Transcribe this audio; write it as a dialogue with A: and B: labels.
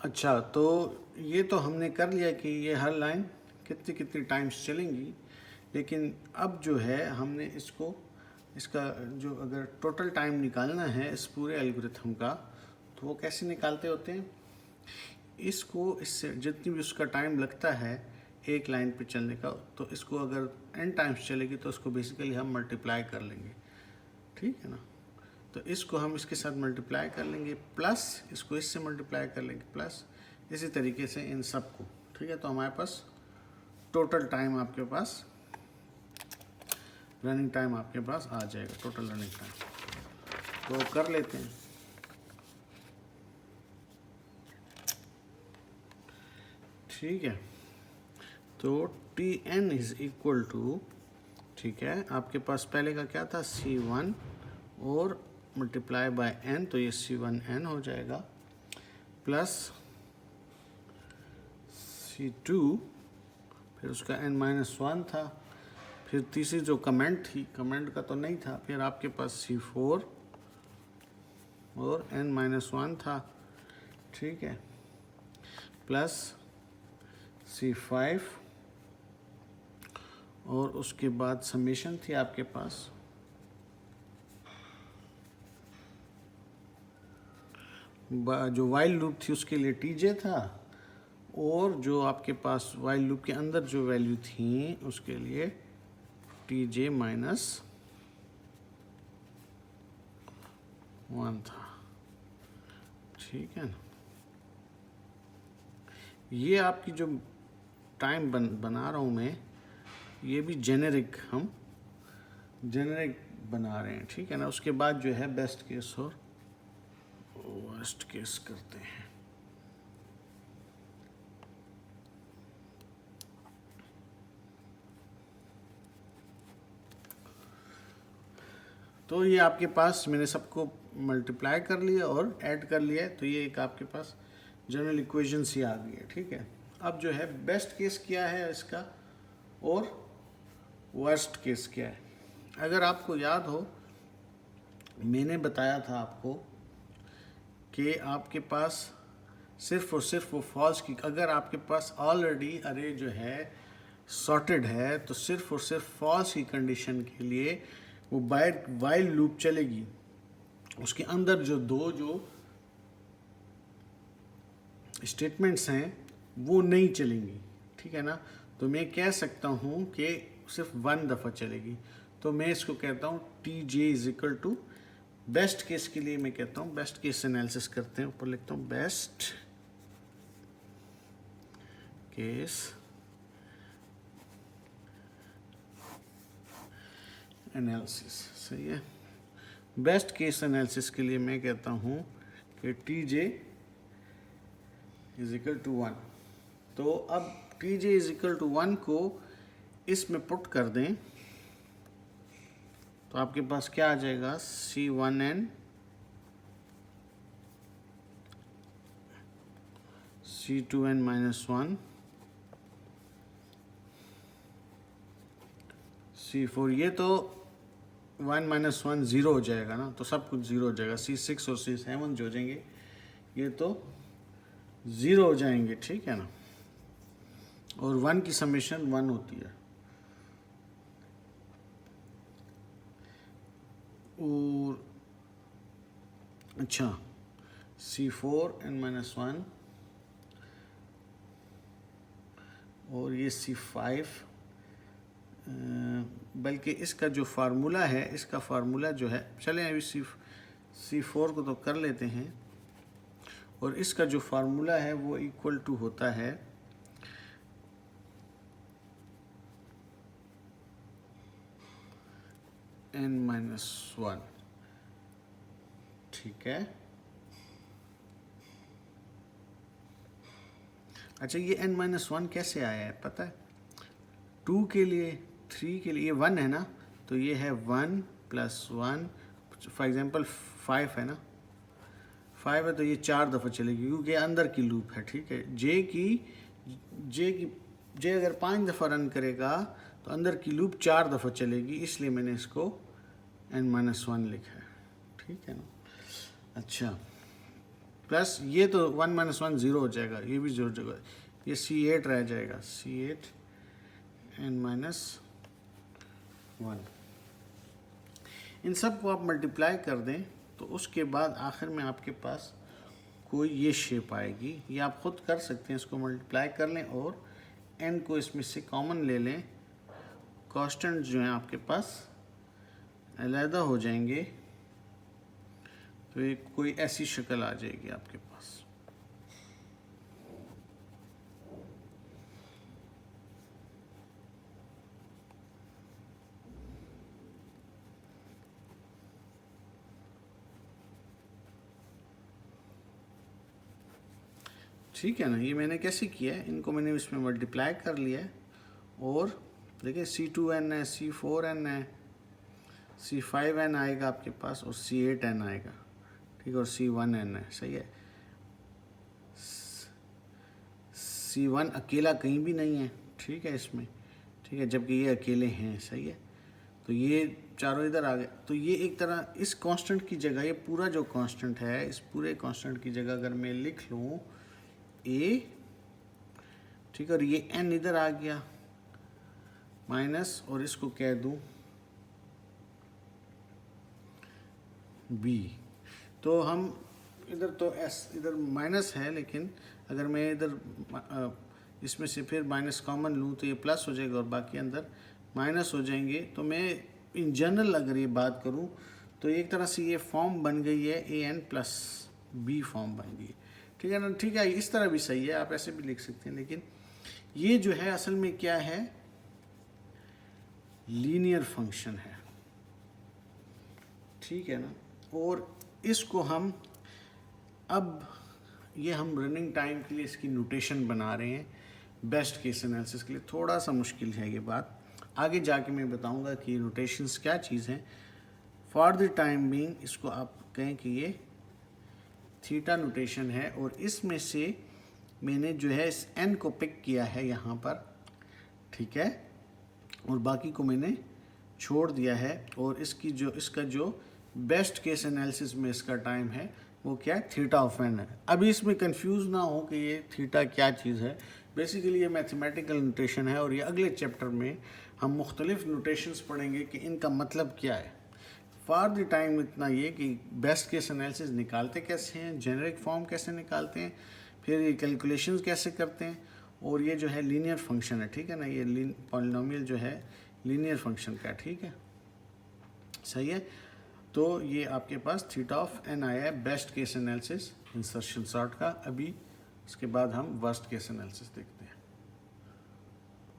A: अच्छा, तो ये तो हमने कर लिया कि ये हर लाइन कितनी कितनी टाइम्स चलेंगी, लेकिन अब जो है हमने इसका जो अगर टोटल टाइम निकालना है इस पूरे एल्गोरिथम का, तो वो कैसे निकालते होते हैं। इससे जितनी भी उसका टाइम लगता है एक लाइन पे चलने का, तो इसको अगर n टाइम्स चलेगी तो उसको बेसिकली हम मल्टीप्लाई कर लेंगे, ठीक है ना। तो इसको हम इसके साथ मल्टीप्लाई कर लेंगे, प्लस इसको इससे मल्टीप्लाई कर लेंगे, प्लस इसी तरीके से इन सब को, ठीक है। तो हमारे पास टोटल टाइम आपके पास रनिंग टाइम आपके पास आ जाएगा, टोटल रनिंग टाइम। तो कर लेते हैं। ठीक है, तो Tn इज इक्वल टू, ठीक है, आपके पास पहले का क्या था C1 और मल्टीप्लाई बाय n, तो ये C1n हो जाएगा, प्लस C2, फिर उसका n-1 था, फिर तीसरी जो कमेंट थी, कमेंट का तो नहीं था, फिर आपके पास C4 और n-1 था, ठीक है, प्लस C5 और उसके बाद समेशन थी आपके पास, जो वाइल लूप थी उसके लिए Tj था, और जो आपके पास वाइल लूप के अंदर जो वैल्यू थी उसके लिए Tj -1 था, ठीक है ना। ये आपकी जो टाइम बना रहा हूँ मैं, ये भी हम जेनेरिक बना रहे हैं, ठीक है ना। उसके बाद जो है बेस्ट केस और वर्स्ट केस करते हैं। तो ये आपके पास मैंने सबको मल्टीप्लाई कर लिया और ऐड कर लिया है, तो ये एक आपके पास जनरल इक्वेशन सी आ गई है, ठीक है। अब जो है बेस्ट केस क्या है इसका और वर्स्ट केस क्या है। अगर आपको याद हो, मैंने बताया था आपको कि आपके पास सिर्फ और सिर्फ वो फॉल्स की, अगर आपके पास ऑलरेडी अरे जो है सॉर्टेड है, तो सिर्फ और सिर्फ फॉल्स की कंडीशन के लिए वो वाइल लूप चलेगी, उसके अंदर जो स्टेटमेंट्स हैं वो नहीं चलेंगी, ठीक है ना। तो मैं कह सकता हूँ कि सिर्फ 1 दफ़ा चलेगी, तो मैं इसको कहता हूँ Tj is equal to, best case के लिए मैं कहता हूँ, बेस्ट केस एनालिसिस करते हैं, ऊपर लिखता हूँ बेस्ट केस एनालिसिस, सही है। बेस्ट केस एनालिसिस के लिए मैं कहता हूँ कि Tj इज इक्वल टू 1। तो अब Tj इज इक्वल टू 1 को इसमें पुट कर दें, तो आपके पास क्या आ जाएगा, C1n C2n-1 C4, ये तो 1-1 0 हो जाएगा ना, तो सब कुछ 0 हो जाएगा। C6 और C7 जो हो जाएंगे ये तो 0 हो जाएंगे, ठीक है ना। और 1 की समेशन 1 होती है, और अच्छा C4n-1 और ये C5, बल्कि इसका जो फार्मूला है, इसका फार्मूला जो है, चलें अभी C4 को तो कर लेते हैं, और इसका जो फार्मूला है वो इक्वल टू होता है n-1, ठीक है। अच्छा, ये n-1 कैसे आया है पता है, 2 के लिए, 3 के लिए 1 है ना, तो ये है 1 + 1, फॉर एग्जांपल 5 है ना, 5 है तो ये 4 दफ़ा चलेगी क्योंकि अंदर की लूप है, ठीक है। जे अगर 5 दफ़ा रन करेगा तो अंदर की लूप 4 दफ़ा चलेगी, इसलिए मैंने इसको n-1 लिखा है, ठीक है ना। अच्छा, प्लस ये तो 1 माइनस 1 ज़ीरो हो जाएगा, ये भी ज़ीरो हो जाएगा, ये C8 रह जाएगा, C8 n माइनस 1। इन सब को आप मल्टीप्लाई कर दें तो उसके बाद आखिर में आपके पास कोई ये शेप आएगी। ये आप ख़ुद कर सकते हैं, इसको मल्टीप्लाई कर लें और n को इसमें से कॉमन ले लें, कांस्टेंट जो हैं आपके पास अलहदा हो जाएंगे, तो ये कोई ऐसी शक्ल आ जाएगी आपके पास। ठीक है ना, ये मैंने कैसे किया है, इनको मैंने इसमें मल्टीप्लाई कर लिया है और देखिए C2n है, C4n है, C5n आएगा आपके पास और C8n आएगा, ठीक है, और C1n है, सही है। C1 अकेला कहीं भी नहीं है, ठीक है इसमें, ठीक है, जबकि ये अकेले हैं, सही है। तो ये चारों इधर आ गए, तो ये एक तरह इस कांस्टेंट की जगह, ये पूरा जो कांस्टेंट है, इस पूरे कांस्टेंट की जगह अगर मैं लिख लूँ A, ठीक है, और ये n इधर आ गया माइनस, और इसको कह दूँ B। तो हम इधर तो s इधर माइनस है, लेकिन अगर मैं इधर इसमें से फिर माइनस कॉमन लूँ तो ये प्लस हो जाएगा और बाकी अंदर माइनस हो जाएंगे। तो मैं इन जनरल अगर ये बात करूँ तो एक तरह से ये फॉर्म बन गई है an प्लस B फॉर्म बन गई है, ठीक है ना। ठीक है, इस तरह भी सही है, आप ऐसे भी लिख सकते हैं, लेकिन ये जो है असल में क्या है, लीनियर फंक्शन है, ठीक है ना। और इसको हम अब ये हम रनिंग टाइम के लिए इसकी नोटेशन बना रहे हैं, बेस्ट केस एनालिसिस के लिए थोड़ा सा मुश्किल है ये बात, आगे जाके मैं बताऊंगा कि नोटेशंस क्या चीज़ हैं। फॉर द टाइम बीइंग इसको आप कहें कि ये थीटा नोटेशन है, और इसमें से मैंने जो है इस n को पिक किया है यहाँ पर, ठीक है, और बाकी को मैंने छोड़ दिया है। और इसका जो बेस्ट केस एनालिसिस में इसका टाइम है वो क्या है, थीटा ऑफ n है। अभी इसमें कंफ्यूज ना हो कि ये थीटा क्या चीज़ है, बेसिकली ये मैथमेटिकल नोटेशन है, और ये अगले चैप्टर में हम मुख्तलिफ नोटेशंस पढ़ेंगे कि इनका मतलब क्या है। फॉर द टाइम इतना ये कि बेस्ट केस एनालिसिस निकालते कैसे हैं, जेनरिक फॉर्म कैसे निकालते हैं, फिर ये कैलकुलेशंस कैसे करते हैं, और ये जो है लीनियर फंक्शन है, ठीक है ना, ये पॉलिनोमियल जो है लीनियर फंक्शन का, ठीक है, सही है। तो ये आपके पास थीटा ऑफ n आया है best case analysis insertion sort का। अभी इसके बाद हम वर्स्ट केस एनालिसिस देखते हैं।